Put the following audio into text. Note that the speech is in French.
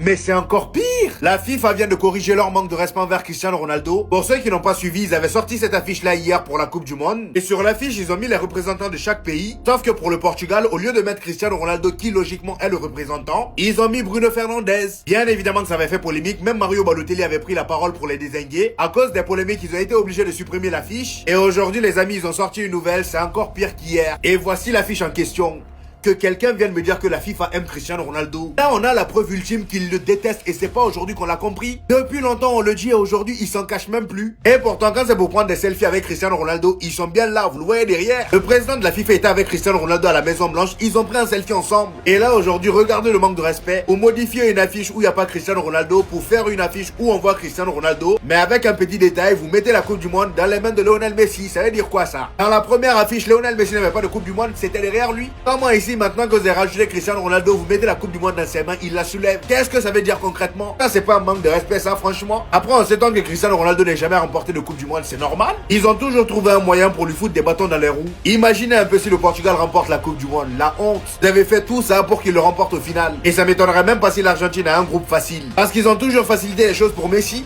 Mais c'est encore pire. La FIFA vient de corriger leur manque de respect envers Cristiano Ronaldo. Pour ceux qui n'ont pas suivi, ils avaient sorti cette affiche-là hier pour la Coupe du Monde. Et sur l'affiche, ils ont mis les représentants de chaque pays. Sauf que pour le Portugal, au lieu de mettre Cristiano Ronaldo, qui logiquement est le représentant, ils ont mis Bruno Fernandes. Bien évidemment que ça avait fait polémique. Même Mario Balotelli avait pris la parole pour les dézinguer. À cause des polémiques, ils ont été obligés de supprimer l'affiche. Et aujourd'hui, les amis, ils ont sorti une nouvelle. C'est encore pire qu'hier. Et voici l'affiche en question. Que quelqu'un vienne me dire que la FIFA aime Cristiano Ronaldo. Là, on a la preuve ultime qu'il le déteste et c'est pas aujourd'hui qu'on l'a compris. Depuis longtemps, on le dit et aujourd'hui, il s'en cache même plus. Et pourtant, quand c'est pour prendre des selfies avec Cristiano Ronaldo, ils sont bien là, vous le voyez derrière. Le président de la FIFA était avec Cristiano Ronaldo à la Maison Blanche, ils ont pris un selfie ensemble. Et là, aujourd'hui, regardez le manque de respect. Ou modifier une affiche où il n'y a pas Cristiano Ronaldo pour faire une affiche où on voit Cristiano Ronaldo. Mais avec un petit détail, vous mettez la Coupe du Monde dans les mains de Lionel Messi. Ça veut dire quoi ça? Dans la première affiche, Lionel Messi n'avait pas de Coupe du Monde, c'était derrière lui. Comment ici, maintenant que vous avez rajouté Cristiano Ronaldo, vous mettez la Coupe du Monde dans ses mains, il la soulève. Qu'est-ce que ça veut dire concrètement? Ça, c'est pas un manque de respect, ça, franchement. Après, on s'étonne que Cristiano Ronaldo n'ait jamais remporté de Coupe du Monde, c'est normal. Ils ont toujours trouvé un moyen pour lui foutre des bâtons dans les roues. Imaginez un peu si le Portugal remporte la Coupe du Monde. La honte. Vous avez fait tout ça pour qu'il le remporte au final. Et ça m'étonnerait même pas si l'Argentine a un groupe facile. Parce qu'ils ont toujours facilité les choses pour Messi.